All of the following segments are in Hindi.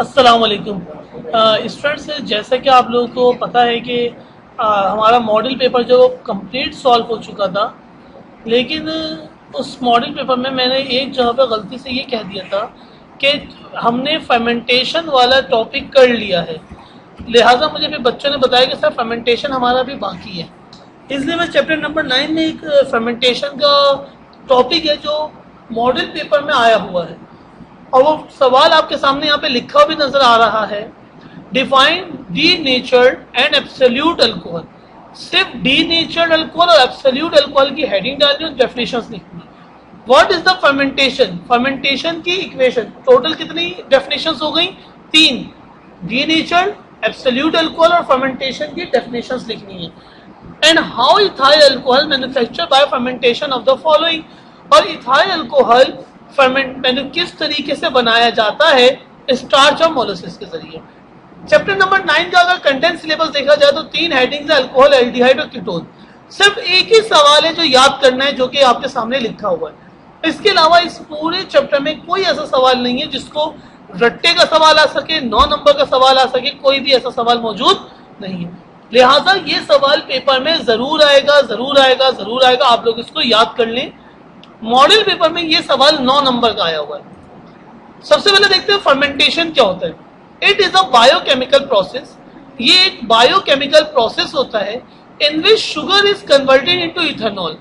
अस्सलाम वालेकुम स्टूडेंट्स, जैसा कि आप लोगों को पता है कि हमारा मॉडल पेपर जो कंप्लीट सॉल्व हो चुका था, लेकिन उस मॉडल पेपर में मैंने एक जगह पर गलती से ये कह दिया था कि हमने फर्मेंटेशन वाला टॉपिक कर लिया है। लिहाजा मुझे फिर बच्चों ने बताया कि सर फर्मेंटेशन हमारा भी बाकी है, इसलिए मैं चैप्टर नंबर 9 में एक फर्मेंटेशन का टॉपिक है जो मॉडल पेपर में आया हुआ है, और वो सवाल आपके सामने यहाँ पे लिखा भी नजर आ रहा है। Define D नेचर्ड and absolute alcohol. सिर्फ डी नेचर्ड अल्कोहल और एब्सोल्यूट अल्कोहल की हेडिंग डालनी और डेफिनेशंस लिखनी। What is the fermentation? Fermentation की इक्वेशन टोटल कितनी डेफिनेशंस हो गई? 3। डी नेचर्ड, एब्सोल्यूट अल्कोहल और फर्मेंटेशन की डेफिनेशंस लिखनी है। And how ethyl alcohol manufacture bye fermentation of the following. और इथाइल अल्कोहल फर्मेंट किस तरीके से बनाया जाता है? स्टार्च और मोलासेस के जरिए। चैप्टर नंबर 9 का अगर कंटेंट सिलेबस देखा जाए तो 3 हेडिंग्स है, अल्कोहल, एल्डिहाइड और कीटोन। सिर्फ एक ही सवाल है जो याद करना है, जो कि आपके सामने लिखा हुआ है। इसके अलावा इस पूरे चैप्टर में कोई ऐसा सवाल नहीं है जिसको रट्टे का सवाल आ सके, 9 नंबर का सवाल आ सके, कोई भी ऐसा सवाल मौजूद नहीं है। लिहाजा ये सवाल पेपर में जरूर आएगा, जरूर आएगा, जरूर आएगा। आप लोग इसको याद कर लें। मॉडल पेपर में ये सवाल 9 नंबर का आया हुआ है। सबसे पहले देखते हैं फर्मेंटेशन क्या होता है। It is a biochemical process. ये एक बायोकेमिकल प्रोसेस होता है in which sugar is converted into ethanol.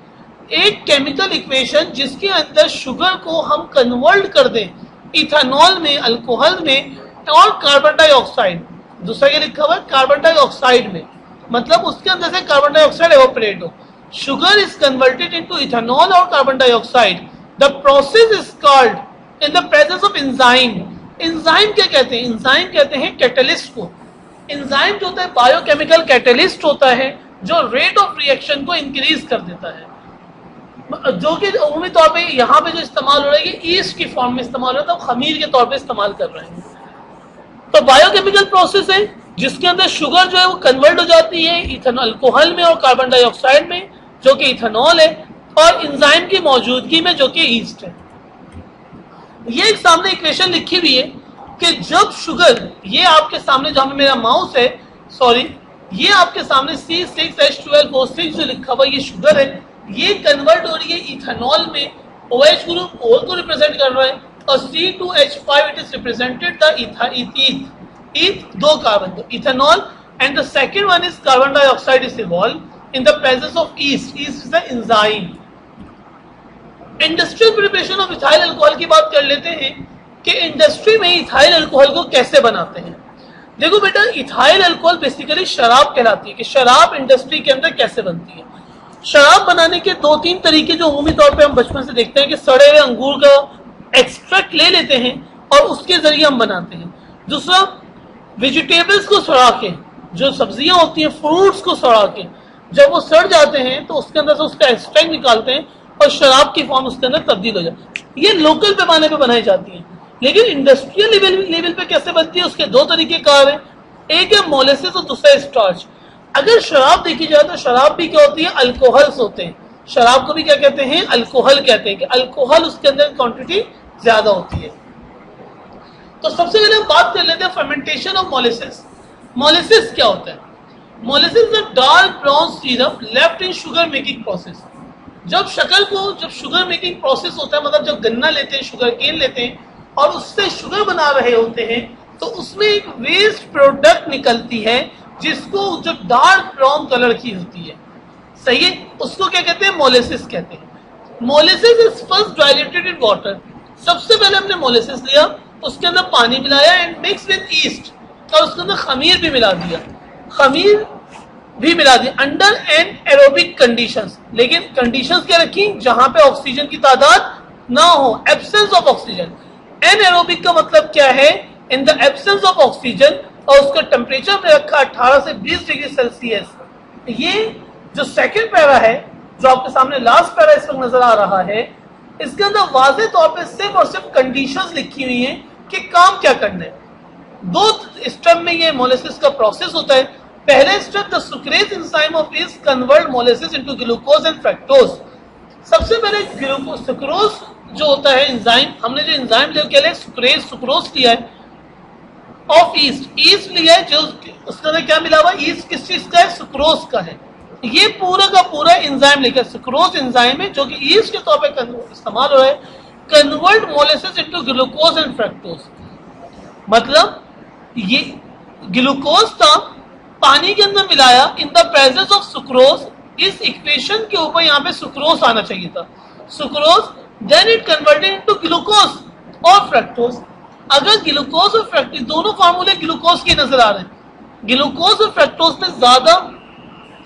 एक केमिकल इक्वेशन जिसके अंदर शुगर को हम कन्वर्ट कर दें इथेनॉल में, अल्कोहल में, और कार्बन डाइऑक्साइड, दूसरा क्या लिखा हुआ है? कार्बन डाइऑक्साइड में, मतलब उसके अंदर से कार्बन डाइऑक्साइड एवोपरेट हो। Sugar is converted into ethanol or carbon dioxide. The process is called in the presence of enzyme. Enzyme क्या कहते हैं? Enzyme कहते हैं कैटलिस्ट को। Enzyme जो होता है बायोकेमिकल कैटलिस्ट होता है जो रेट ऑफ रिएक्शन को इंक्रीज कर देता है, जो कि उम्मीद तौर पे यहाँ पे जो इस्तेमाल हो रहा है ये ईस्ट की फॉर्म में इस्तेमाल हो रहा है, तो खमीर के तौर पे इस्तेमाल कर रहे हैं। तो बायोकेमिकल प्रोसेस है जिसके अंदर शुगर जो है वो कन्वर्ट हो जाती है इथेनॉल, अल्कोहल में और कार्बन डाइऑक्साइड में, जो कि इथेनॉल है, और एंजाइम की मौजूदगी में जो कि ईस्ट है। ये एक सामने इक्वेशन लिखी हुई है कि जब शुगर, ये आपके सामने जहां पे मेरा माउस है, सॉरी, ये आपके सामने C6H12O6 जो लिखा हुआ ये शुगर है, ये कन्वर्ट हो रही है इथेनॉल में। OH ग्रुप O को रिप्रेजेंट कर रहा है और C2H5 it is represented the eth, 2 carbon, तो ethanol, and the second one is carbon dioxide is evolve in the presence of yeast. Yeast is the enzyme. Industrial preparation of ethyl alcohol की बात कर लेते हैं कि इंडस्ट्री में इथाइल अल्कोहल को कैसे बनाते हैं। देखो बेटा, इथाइल अल्कोहल बेसिकली शराब कहलाती है कि शराब इंडस्ट्री के अंदर कैसे बनती है। शराब बनाने के 2-3 तरीके जो अमूमी तौर पे हम बचपन से देखते हैं कि सड़े हुए अंगूर का एक्सट्रैक्ट ले लेते हैं और उसके जरिए हम बनाते हैं। दूसरा, वेजिटेबल्स को सड़ा के, जो सब्जियां होती हैं, फ्रूट्स को सड़ा के जब वो सड़ जाते हैं तो उसके अंदर से उसका एक्सट्रैक्ट निकालते हैं और शराब की फॉर्म उसके अंदर तब्दील हो जाती है। ये लोकल पैमाने पे बनाई जाती है, लेकिन इंडस्ट्रियल लेवल पे कैसे बनती है उसके 2 तरीके कार हैं। एक है मोलेसिस और दूसरा स्टार्च। अगर शराब देखी जाए तो शराब भी क्या होती है? अल्कोहल्स होते हैं। शराब को भी क्या कहते हैं? अल्कोहल कहते हैं कि अल्कोहल उसके अंदर क्वांटिटी ज्यादा होती है। तो सबसे पहले हम बात कर लेते हैं फर्मेंटेशन ऑफ मोलेसिस। मोलेसिस क्या होता है? Molasses is a dark brown syrup left in sugar making process. जब शुगर मेकिंग प्रोसेस होता है, मतलब जब गन्ना लेते हैं, शुगर केन लेते हैं और उससे शुगर बना रहे होते हैं, तो उसमें एक वेस्ट प्रोडक्ट निकलती है जिसको जो डार्क ब्राउन कलर की होती है, सही है, उसको क्या कहते हैं? मोलेसिस कहते हैं। Molasses is first diluted in water. सबसे पहले हमने मोलेसिस लिया, उसके अंदर पानी मिलाया एंड मिक्स विद ईस्ट, और उसके अंदर खमीर भी मिला दिया, अंडर एन एरोबिक कंडीशंस। लेकिन कंडीशंस क्या रखी? जहां पे ऑक्सीजन की तादाद ना हो, absence of oxygen. Anaerobic का मतलब क्या है? In the absence of oxygen, और उसका टेम्परेचर में रखा 18 से 20 डिग्री सेल्सियस। ये जो सेकंड पैरा है, जो आपके सामने लास्ट पैरा इस वक्त नजर आ रहा है, इसके अंदर वाज़ेह तौर पे सिर्फ और सिर्फ कंडीशंस लिखी हुई हैं कि काम क्या करना है। 2 स्टेप में ये मोलेसिस का प्रोसेस होता है। पहले step, the sucrase enzyme of is convert molasses into glucose and fructose. सबसे पहले सुक्रोज जो होता है एंजाइम, हमने जो एंजाइम जो सुक्रोज लिया है, ऑफ ईस्ट लिया है, जो उसके अंदर क्या मिला हुआ, ईस्ट किस चीज का है, सुक्रोज का है। ये पूरा का पूरा एंजाइम लेकर, सुक्रोज एंजाइम है जो कि ईस्ट के तौर पर इस्तेमाल हो रहा है, convert molasses into glucose and fructose. मतलब ये ग्लूकोज था, पानी के अंदर मिलाया in the presence of sucrose, इस इक्वेशन के ऊपर यहाँ पे सुक्रोज आना चाहिए था, sucrose, then it converted into glucose और फ्रक्टोज। अगर ग्लूकोज और फ्रक्टोज दोनों फार्मूले ग्लूकोज के नजर आ रहे हैं, ग्लूकोज और फ्रक्टोज में ज्यादा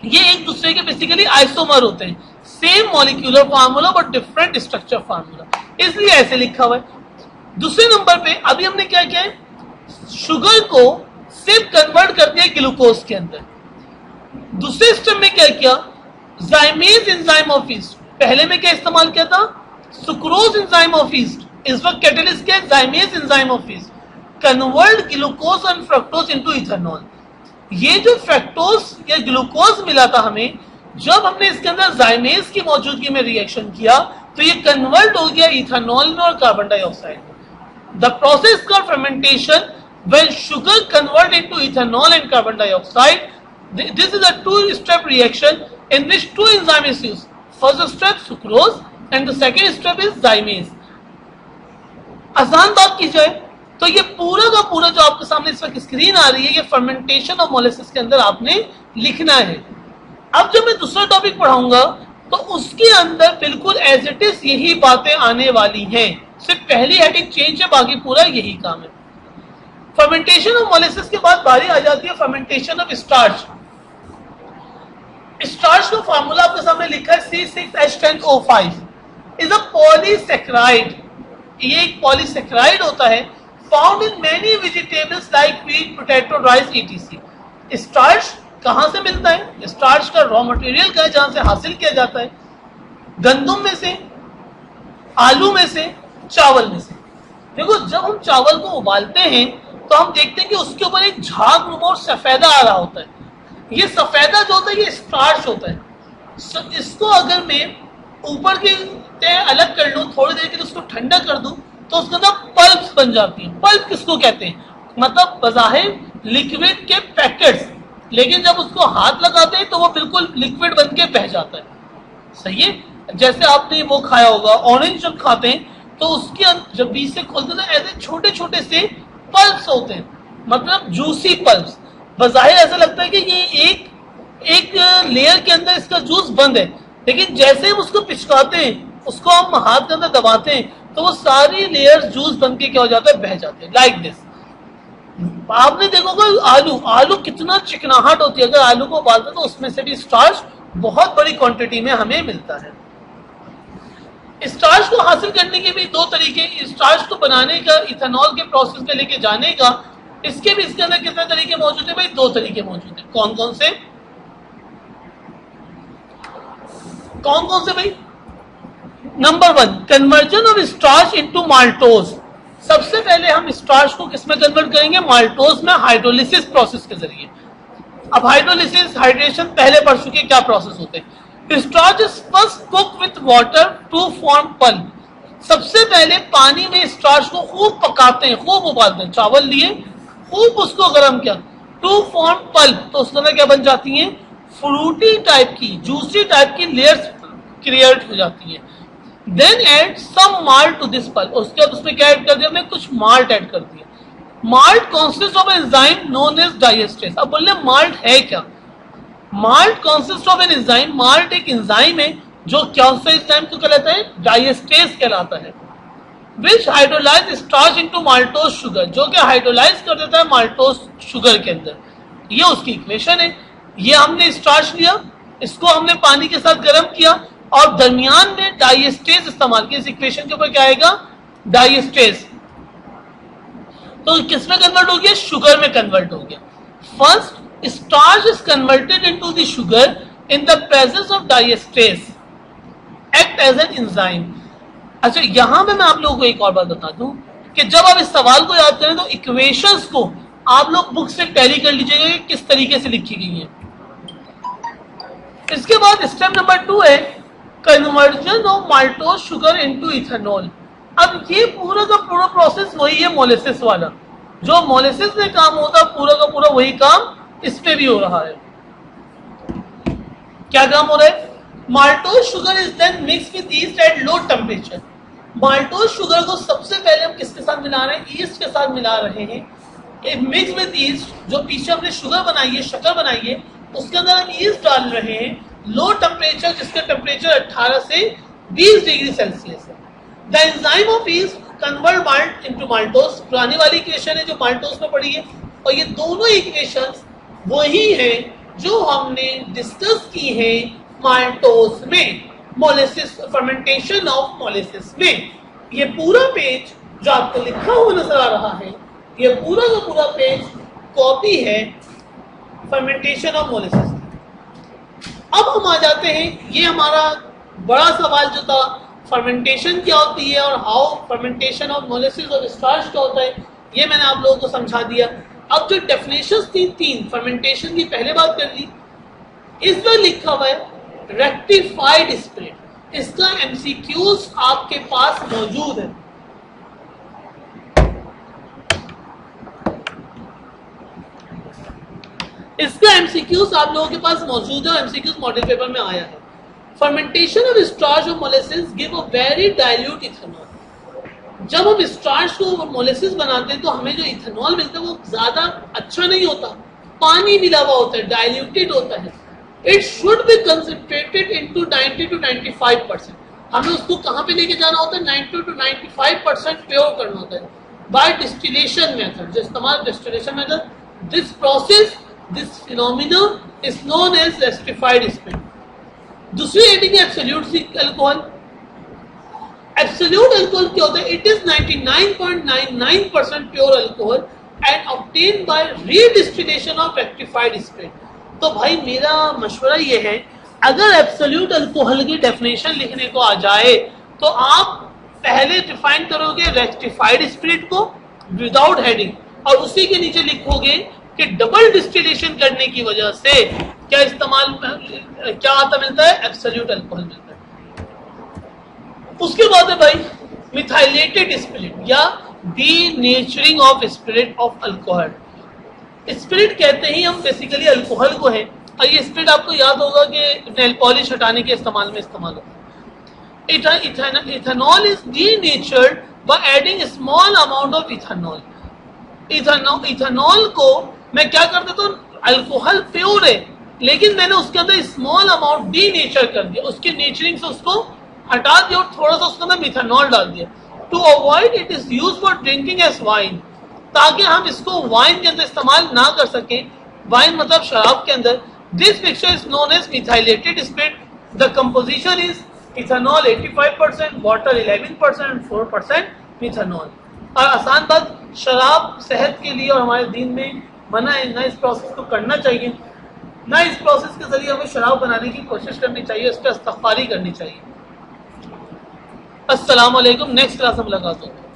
ये एक दूसरे के बेसिकली आइसोमर होते हैं, same molecular formula but different structure formula, इसलिए ऐसे लिखा हुआ है। दूसरे नंबर पे अभी हमने क्या किया है, शुगर को सिर्फ कन्वर्ट कर दिया ग्लूकोज के अंदर। दूसरे स्टेप में क्या किया, जाइमेज एंजाइम ऑफ ईस्ट, पहले में क्या इस्तेमाल किया था, सुक्रोज एंजाइम ऑफ ईस्ट, इस वक्त कैटलिस्ट क्या है, जाइमेज enzyme of east, convert glucose and fructose into ethanol. ये जो फ्रक्टोज या ग्लूकोज मिला था हमें, जब हमने इसके अंदर जाइमेज की मौजूदगी में रिएक्शन किया तो ये कन्वर्ट हो गया इथेनॉल में और कार्बन डाइऑक्साइड में। The process called fermentation, when sugar convert into ethanol and carbon dioxide, this is a two-step reaction in which two enzymes is used. First step sucrose and the second step is zymase. आसान बात की जाए तो ये पूरा का पूरा जो आपके सामने इस वक्त स्क्रीन आ रही है, ये फर्मेंटेशन ऑफ मोलेसिस के अंदर आपने लिखना है। अब जब मैं दूसरा टॉपिक पढ़ाऊंगा तो उसके अंदर बिल्कुल एज इट इज यही बातें आने वाली हैं, सिर्फ पहली हेडिंग चेंज है, बाकी पूरा यही काम है। फर्मेंटेशन ऑफ मोलेसिस के बाद बारी आ जाती है फर्मेंटेशन ऑफ स्टार्च। स्टार्च का फार्मूला आपके सामने लिखा है C6H10O5 इज अ पॉलीसेक्राइड। ये एक पॉलीसेक्राइड होता है, found in many vegetables like wheat, potato, rice etc। Starch कहां से मिलता है, स्टार्च का रॉ मटेरियल का है जहां से हासिल किया जाता है, गंदम में से, आलू में से, चावल में से। देखो जब हम चावल को उबालते हैं तो हम देखते हैं कि उसके ऊपर एक झाग नुमा और सफेदा आ रहा होता है। ये सफेदा जो होता है ये स्टार्च होता है। इसको अगर मैं ऊपर की तय अलग कर लूं, थोड़ी देर के लिए उसको ठंडा कर दूं तो उसके अंदर पल्प्स बन जाती हैं। पल्प किसको कहते हैं, मतलब बज़ाहिर लिक्विड के पैकेट्स, लेकिन जब उसको हाथ लगाते हैं तो वो बिल्कुल लिक्विड बन के बह जाता है। सही है, जैसे आपने वो खाया होगा, ऑरेंज जब खाते हैं तो उसके जब बीच से खोलते हैं ऐसे छोटे छोटे से पल्प्स होते हैं, मतलब जूसी पल्प्स। बज़ाहिर ऐसा लगता है कि ये एक लेयर के अंदर इसका जूस बंद है, लेकिन जैसे हम उसको पिचकाते हैं, उसको हम हाथ के अंदर दबाते हैं तो वो सारी लेयर जूस बन के क्या हो जाता है, बह जाते हैं, लाइक दिस। आपने देखोगे आलू कितना चिकनाहट होती है, अगर आलू को उबालते तो उसमें से भी स्टार्च बहुत बड़ी क्वांटिटी में हमें मिलता है। स्टार्च को हासिल करने के भी दो तरीके, स्टार्च को बनाने का, इथेनॉल के प्रोसेस में लेके जाने का, इसके भी इसके अंदर कितने तरीके मौजूद है भाई, दो तरीके मौजूद है। कौन कौन से भाई, number 1, conversion of starch into maltose. सबसे पहले हम स्टार्च को किसमें कन्वर्ट करेंगे, माल्टोज में, हाइड्रोलिसिस प्रोसेस के जरिए। अब हाइड्रोलिसिस, हाइड्रेशन पहले पढ़ चुके, क्या प्रोसेस होते हैं। Starch is first cook with water to form pulp. सबसे पहले पानी में स्टार्च को खूब पकाते हैं, खूब उबालते हैं, चावल लिए खूब उसको गर्म किया, टू फॉर्म पल्प, तो उसके अंदर क्या बन जाती हैं, फ्रूटी टाइप की, जूसी टाइप की लेयर्स क्रिएट हो जाती है। Then add some malt to this pulp, उसके बाद उसमें क्या ऐड कर दिया, हमने कुछ माल्ट ऐड कर दिया। Malt consist of enzyme known as diastase. अब बोले माल्ट है क्या, malt consist of an enzyme, malt एक एंजाइम है जो क्या सा एंजाइम को कहलाता है, डाइजेस्टेज कहलाता है, which hydrolyse starch into maltose sugar, जो कि हाइड्रोलाइज कर देता है माल्टोज शुगर के अंदर। ये उसकी इक्वेशन है। ये हमने स्टार्च लिया, इसको हमने पानी के साथ गर्म किया और दरमियान में डाइजेस्टेज इस्तेमाल किया। इस इक्वेशन के ऊपर क्या आएगा, डाइजेस्टेज। तो किसमें कन्वर्ट हो गया, शुगर में कन्वर्ट हो गया। First starch is converted into the sugar in the presence of diastase, act as an enzyme। अच्छा, यहां पे मैं आप लोगों को एक और बात बता दूं कि जब आप इस सवाल को याद करें तो इक्वेशंस को आप लोग बुक से टैली कर लीजिएगा कि किस तरीके से लिखी गई है। इसके बाद स्टेप नंबर 2 है conversion of maltose sugar into ethanol. अब ये पूरा का पूरा प्रोसेस वही है मोलेसिस वाला। जो मोलेसिस में काम होता है पूरा का पूरा वही काम इसमें भी हो रहा है। क्या काम हो रहा है? Maltose sugar is then mix with yeast at low temperature. Maltose sugar को सबसे पहले हम किसके साथ मिला रहे हैं? ईस्ट के साथ मिला रहे हैं। एक मिक्स विद ईस्ट, जो पीछे हमने शुगर बनाई है, शक्कर बनाई है, उसके अंदर हम ईस्ट डाल रहे हैं लो टेम्परेचर, जिसका टेम्परेचर 18 से 20 डिग्री सेल्सियस है। The enzyme of east convert malt into maltose. पुरानी वाली इक्वेशन है जो माल्टोज में पड़ी है, और ये दोनों इक्वेशंस वही है जो हमने डिस्कस की है माल्टोज में, मोलेसिस, फर्मेंटेशन ऑफ मोलेसिस में। ये पूरा पेज जो आपको लिखा हुआ नजर आ रहा है, ये पूरा का पूरा पेज कॉपी है फर्मेंटेशन ऑफ मोलेसिस। अब हम आ जाते हैं, ये हमारा बड़ा सवाल जो था, फर्मेंटेशन क्या होती है और हाउ फर्मेंटेशन ऑफ मोलेसिस और स्टार्च क्या होता है, ये मैंने आप लोगों को समझा दिया। अब जो डेफिनेशंस थी तीन फर्मेंटेशन की, पहले बात कर ली। इसमें लिखा हुआ है रेक्टिफाइड स्पिरिट। इसका एमसीक्यूज आपके पास मौजूद है। इसका एमसीक्यूज आप लोगों के पास मौजूद है और एमसीक्यूज मॉडल पेपर में आया है। फर्मेंटेशन ऑफ स्टार्च और molasses give a very dilute ethanol. जब हम स्टार्च को मोलेसिस बनाते हैं तो हमें जो इथेनॉल मिलता है वो ज्यादा अच्छा नहीं होता, पानी मिला हुआ होता है, डाइल्यूटेड होता है। It should be concentrated into 90 to 95%। हमें उसको कहाँ पे लेके जाना होता है? 90 to 95% प्योर करना होता है बाय डिस्टिलेशन मेथड। जो इस्तेमाल distillation method, this process, this phenomena is known as rectified spirit. दूसरी हेडिंग है एब्सोल्यूट अल्कोहल। एब्सोल्यूट अल्कोहल क्या होता है? It is 99.99% pure alcohol and obtain by redistillation of rectified spirit. तो भाई मेरा मशवरा ये है, अगर एब्सोल्यूट अल्कोहल की डेफिनेशन लिखने को आ जाए तो आप पहले डिफाइन करोगे रेक्टिफाइड स्पिरिट को विदाउट हेडिंग, और उसी के नीचे लिखोगे कि डबल डिस्टिलेशन करने की वजह से क्या इस्तेमाल क्या आता मिलता है? एब्सोल्यूट अल्कोहल मिलता है। उसके बाद है भाई मिथाइलेटेड स्पिरिट या denaturing of spirit of alcohol. Spirit कहते ही हम बेसिकली अल्कोहल को है, और ये स्पिरिट आपको याद होगा कि नेल पॉलिश हटाने के इस्तेमाल में इस्तेमाल होता है। Ethanol is denatured by adding small amount of ethanol. Ethanol को मैं क्या कर देता हूँ, अल्कोहल प्योर है लेकिन मैंने उसके अंदर स्मॉल अमाउंट डीनेचर कर दिया, उसके नेचरिंग से उसको हटा दिया और थोड़ा सा उसके अंदर मिथेनॉल डाल दिया। To avoid it is used for drinking as wine, ताकि हम इसको वाइन के अंदर इस्तेमाल ना कर सकें। वाइन मतलब शराब के अंदर। This mixture is known as methylated spirit. The composition is ethanol 85%, water 11% and 4% methanol. और आसान बात, शराब सेहत के लिए और हमारे दीन में मना है, ना इस प्रोसेस को करना चाहिए, ना इस प्रोसेस के जरिए हमें शराब बनाने की कोशिश करनी चाहिए, उसका इस्तग़फ़ारी करनी चाहिए। अस्सलाम वालेकुम। नेक्स्ट क्लास में मुलाकात होगी।